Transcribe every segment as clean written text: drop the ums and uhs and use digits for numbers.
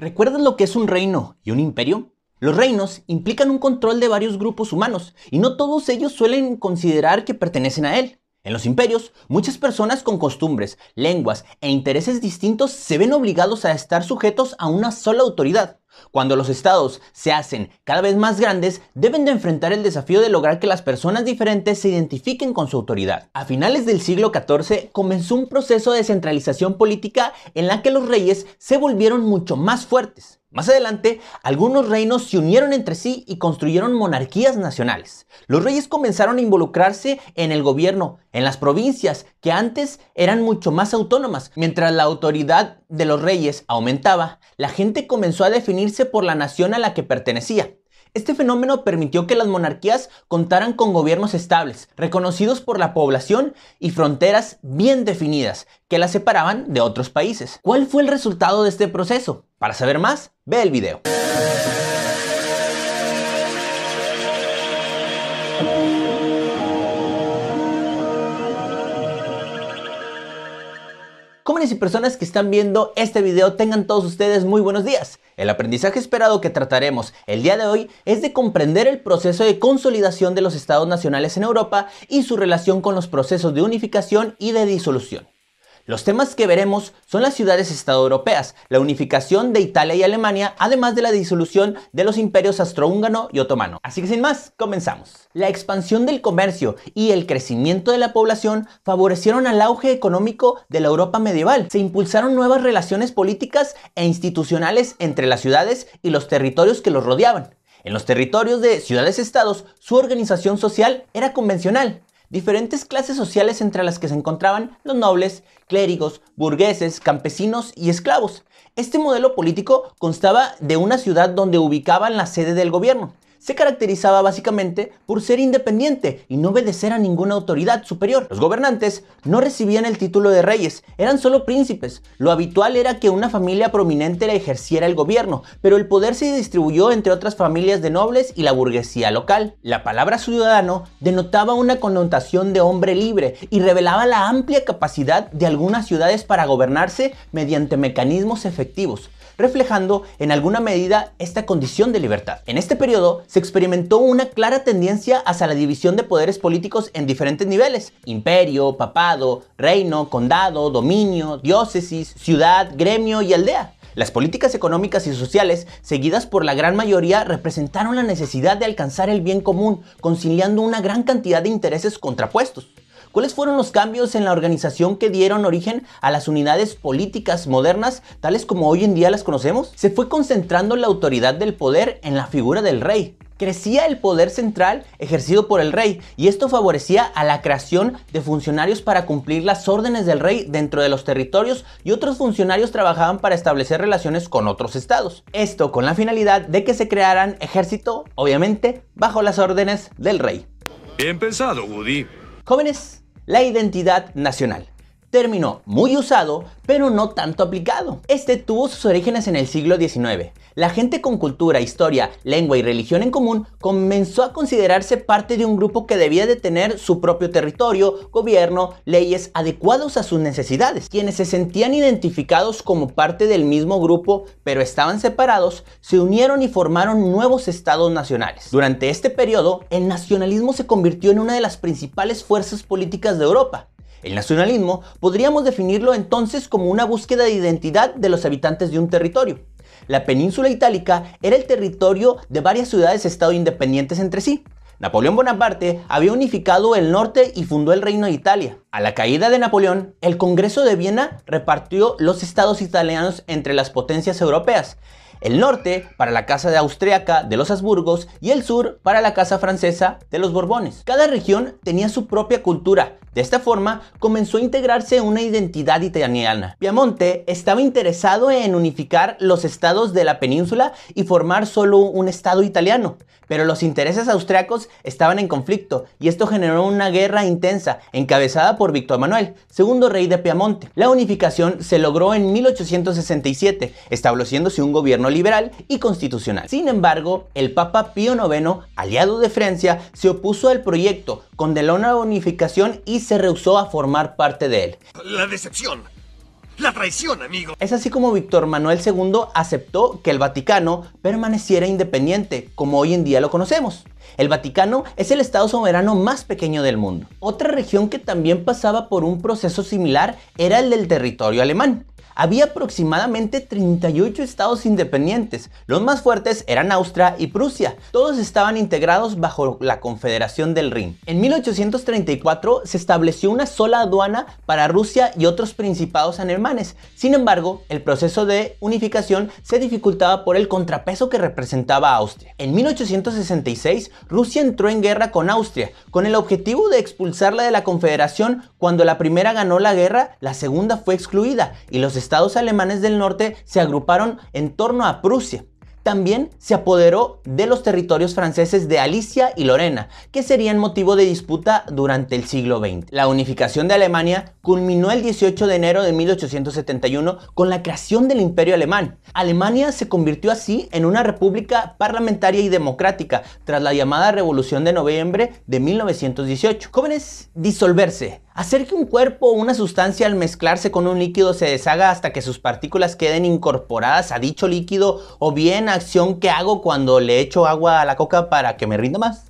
¿Recuerdas lo que es un reino y un imperio? Los reinos implican un control de varios grupos humanos y no todos ellos suelen considerar que pertenecen a él. En los imperios, muchas personas con costumbres, lenguas e intereses distintos se ven obligados a estar sujetos a una sola autoridad. Cuando los estados se hacen cada vez más grandes, deben de enfrentar el desafío de lograr que las personas diferentes se identifiquen con su autoridad. A finales del siglo XIV comenzó un proceso de descentralización política en la que los reyes se volvieron mucho más fuertes. Más adelante, algunos reinos se unieron entre sí y construyeron monarquías nacionales. Los reyes comenzaron a involucrarse en el gobierno, en las provincias, que antes eran mucho más autónomas. Mientras la autoridad de los reyes aumentaba, la gente comenzó a definirse por la nación a la que pertenecía. Este fenómeno permitió que las monarquías contaran con gobiernos estables, reconocidos por la población y fronteras bien definidas, que las separaban de otros países. ¿Cuál fue el resultado de este proceso? Para saber más, ve el video. Jóvenes y personas que están viendo este video, tengan todos ustedes muy buenos días. El aprendizaje esperado que trataremos el día de hoy es de comprender el proceso de consolidación de los estados nacionales en Europa y su relación con los procesos de unificación y de disolución. Los temas que veremos son las ciudades-estado europeas, la unificación de Italia y Alemania, además de la disolución de los imperios austrohúngaro y otomano. Así que sin más, comenzamos. La expansión del comercio y el crecimiento de la población favorecieron al auge económico de la Europa medieval. Se impulsaron nuevas relaciones políticas e institucionales entre las ciudades y los territorios que los rodeaban. En los territorios de ciudades-estados, su organización social era convencional. Diferentes clases sociales entre las que se encontraban los nobles, clérigos, burgueses, campesinos y esclavos. Este modelo político constaba de una ciudad donde ubicaban la sede del gobierno. Se caracterizaba básicamente por ser independiente y no obedecer a ninguna autoridad superior. Los gobernantes no recibían el título de reyes, eran solo príncipes. Lo habitual era que una familia prominente le ejerciera el gobierno, pero el poder se distribuyó entre otras familias de nobles y la burguesía local. La palabra ciudadano denotaba una connotación de hombre libre y revelaba la amplia capacidad de algunas ciudades para gobernarse mediante mecanismos efectivos, reflejando en alguna medida esta condición de libertad. En este periodo se experimentó una clara tendencia hacia la división de poderes políticos en diferentes niveles: imperio, papado, reino, condado, dominio, diócesis, ciudad, gremio y aldea. Las políticas económicas y sociales, seguidas por la gran mayoría, representaron la necesidad de alcanzar el bien común, conciliando una gran cantidad de intereses contrapuestos. ¿Cuáles fueron los cambios en la organización que dieron origen a las unidades políticas modernas, tales como hoy en día las conocemos? Se fue concentrando la autoridad del poder en la figura del rey. Crecía el poder central ejercido por el rey, y esto favorecía a la creación de funcionarios para cumplir las órdenes del rey dentro de los territorios, y otros funcionarios trabajaban para establecer relaciones con otros estados. Esto con la finalidad de que se crearan ejército, obviamente, bajo las órdenes del rey. Bien pensado, Woody. Jóvenes, la identidad nacional. Término muy usado, pero no tanto aplicado. Este tuvo sus orígenes en el siglo XIX. La gente con cultura, historia, lengua y religión en común comenzó a considerarse parte de un grupo que debía de tener su propio territorio, gobierno, leyes adecuados a sus necesidades. Quienes se sentían identificados como parte del mismo grupo, pero estaban separados, se unieron y formaron nuevos estados nacionales. Durante este periodo, el nacionalismo se convirtió en una de las principales fuerzas políticas de Europa. El nacionalismo podríamos definirlo entonces como una búsqueda de identidad de los habitantes de un territorio. La península itálica era el territorio de varias ciudades-estado independientes entre sí. Napoleón Bonaparte había unificado el norte y fundó el Reino de Italia. A la caída de Napoleón, el Congreso de Viena repartió los estados italianos entre las potencias europeas. El norte para la casa austríaca de los Habsburgos y el sur para la casa francesa de los Borbones. Cada región tenía su propia cultura. De esta forma comenzó a integrarse una identidad italiana. Piamonte estaba interesado en unificar los estados de la península y formar solo un estado italiano, pero los intereses austriacos estaban en conflicto y esto generó una guerra intensa encabezada por Víctor Manuel, segundo rey de Piamonte. La unificación se logró en 1867, estableciéndose un gobierno liberal y constitucional. Sin embargo, el Papa Pío IX, aliado de Francia, se opuso al proyecto, condenó la unificación y se rehusó a formar parte de él. La decepción. La traición, amigo. Es así como Víctor Manuel II aceptó que el Vaticano permaneciera independiente, como hoy en día lo conocemos. El Vaticano es el estado soberano más pequeño del mundo. Otra región que también pasaba por un proceso similar era el del territorio alemán. Había aproximadamente 38 estados independientes. Los más fuertes eran Austria y Prusia. Todos estaban integrados bajo la Confederación del Rin. En 1834 se estableció una sola aduana para Rusia y otros principados alemanes. Sin embargo, el proceso de unificación se dificultaba por el contrapeso que representaba Austria. En 1866, Rusia entró en guerra con Austria, con el objetivo de expulsarla de la Confederación. Cuando la primera ganó la guerra, la segunda fue excluida y los estados alemanes del norte se agruparon en torno a Prusia. También se apoderó de los territorios franceses de Alicia y Lorena, que serían motivo de disputa durante el siglo XX. La unificación de Alemania culminó el 18 de enero de 1871 con la creación del Imperio Alemán. Alemania se convirtió así en una república parlamentaria y democrática tras la llamada Revolución de Noviembre de 1918. Jóvenes, disolverse. Hacer que un cuerpo o una sustancia al mezclarse con un líquido se deshaga hasta que sus partículas queden incorporadas a dicho líquido, o bien acción que hago cuando le echo agua a la coca para que me rinda más.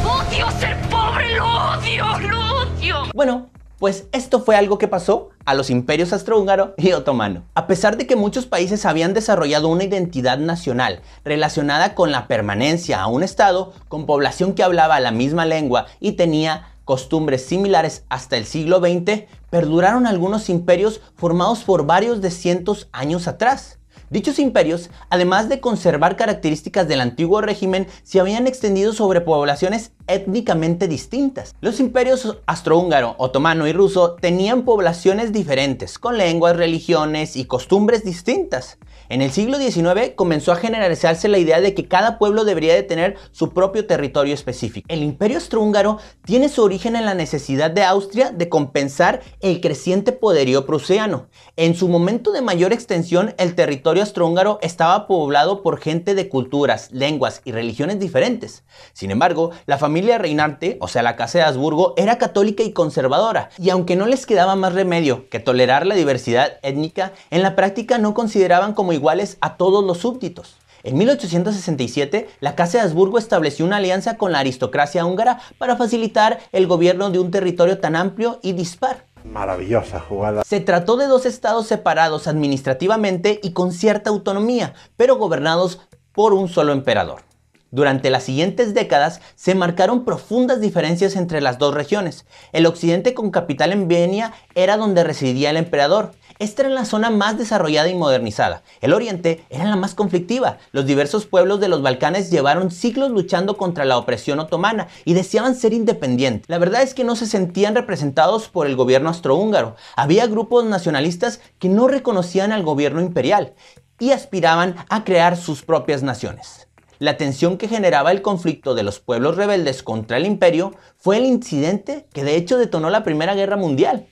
¡Odio ser pobre! ¡Lo odio! ¡Lo odio! Bueno, pues esto fue algo que pasó a los imperios austrohúngaro y otomano. A pesar de que muchos países habían desarrollado una identidad nacional relacionada con la permanencia a un estado, con población que hablaba la misma lengua y tenía costumbres similares hasta el siglo XX, perduraron algunos imperios formados por varios de cientos años atrás. Dichos imperios, además de conservar características del antiguo régimen, se habían extendido sobre poblaciones étnicamente distintas. Los imperios austrohúngaro, otomano y ruso tenían poblaciones diferentes, con lenguas, religiones y costumbres distintas. En el siglo XIX comenzó a generalizarse la idea de que cada pueblo debería de tener su propio territorio específico. El imperio austrohúngaro tiene su origen en la necesidad de Austria de compensar el creciente poderío prusiano. En su momento de mayor extensión, el territorio austrohúngaro estaba poblado por gente de culturas, lenguas y religiones diferentes. Sin embargo, la familia reinante, o sea la Casa de Habsburgo, era católica y conservadora, y aunque no les quedaba más remedio que tolerar la diversidad étnica, en la práctica no consideraban como iguales a todos los súbditos. En 1867, la Casa de Habsburgo estableció una alianza con la aristocracia húngara para facilitar el gobierno de un territorio tan amplio y dispar. Maravillosa jugada. Se trató de dos estados separados administrativamente y con cierta autonomía, pero gobernados por un solo emperador. Durante las siguientes décadas se marcaron profundas diferencias entre las dos regiones. El occidente, con capital en Viena, era donde residía el emperador. Esta era la zona más desarrollada y modernizada. El oriente era la más conflictiva. Los diversos pueblos de los Balcanes llevaron siglos luchando contra la opresión otomana y deseaban ser independientes. La verdad es que no se sentían representados por el gobierno austrohúngaro. Había grupos nacionalistas que no reconocían al gobierno imperial y aspiraban a crear sus propias naciones. La tensión que generaba el conflicto de los pueblos rebeldes contra el imperio fue el incidente que de hecho detonó la Primera Guerra Mundial.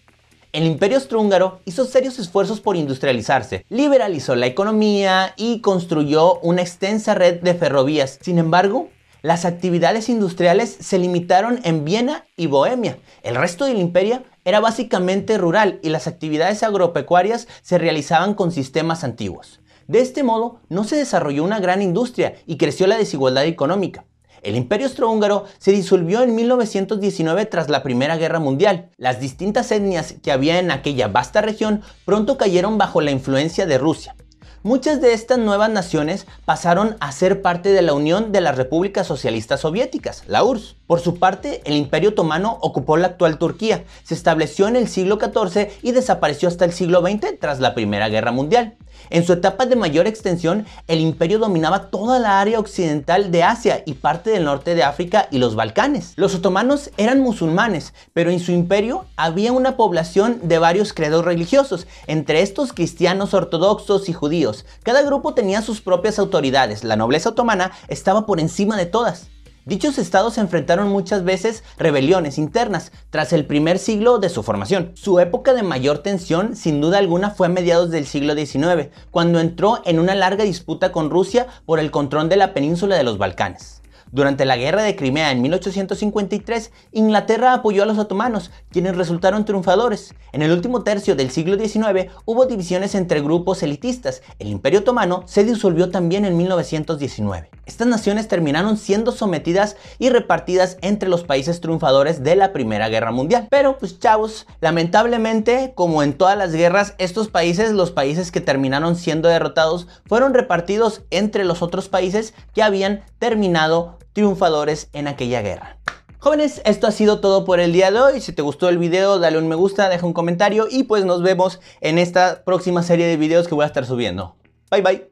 El imperio austrohúngaro hizo serios esfuerzos por industrializarse, liberalizó la economía y construyó una extensa red de ferrovías. Sin embargo, las actividades industriales se limitaron en Viena y Bohemia. El resto del imperio era básicamente rural y las actividades agropecuarias se realizaban con sistemas antiguos. De este modo, no se desarrolló una gran industria y creció la desigualdad económica. El imperio austrohúngaro se disolvió en 1919 tras la Primera Guerra Mundial. Las distintas etnias que había en aquella vasta región pronto cayeron bajo la influencia de Rusia. Muchas de estas nuevas naciones pasaron a ser parte de la Unión de las Repúblicas Socialistas Soviéticas, la URSS. Por su parte, el Imperio Otomano ocupó la actual Turquía, se estableció en el siglo XIV y desapareció hasta el siglo XX tras la Primera Guerra Mundial. En su etapa de mayor extensión, el imperio dominaba toda la área occidental de Asia y parte del norte de África y los Balcanes. Los otomanos eran musulmanes, pero en su imperio había una población de varios credos religiosos, entre estos cristianos ortodoxos y judíos. Cada grupo tenía sus propias autoridades, la nobleza otomana estaba por encima de todas. Dichos estados enfrentaron muchas veces rebeliones internas tras el primer siglo de su formación. Su época de mayor tensión, sin duda alguna, fue a mediados del siglo XIX, cuando entró en una larga disputa con Rusia por el control de la península de los Balcanes. Durante la guerra de Crimea en 1853, Inglaterra apoyó a los otomanos, quienes resultaron triunfadores. En el último tercio del siglo XIX hubo divisiones entre grupos elitistas. El Imperio Otomano se disolvió también en 1919. Estas naciones terminaron siendo sometidas y repartidas entre los países triunfadores de la Primera Guerra Mundial. Pero pues chavos, lamentablemente, como en todas las guerras, los países que terminaron siendo derrotados fueron repartidos entre los otros países que habían terminado triunfadores en aquella guerra. Jóvenes, esto ha sido todo por el día de hoy. Si te gustó el video, dale un me gusta, deja un comentario y pues nos vemos en esta próxima serie de videos que voy a estar subiendo. Bye bye.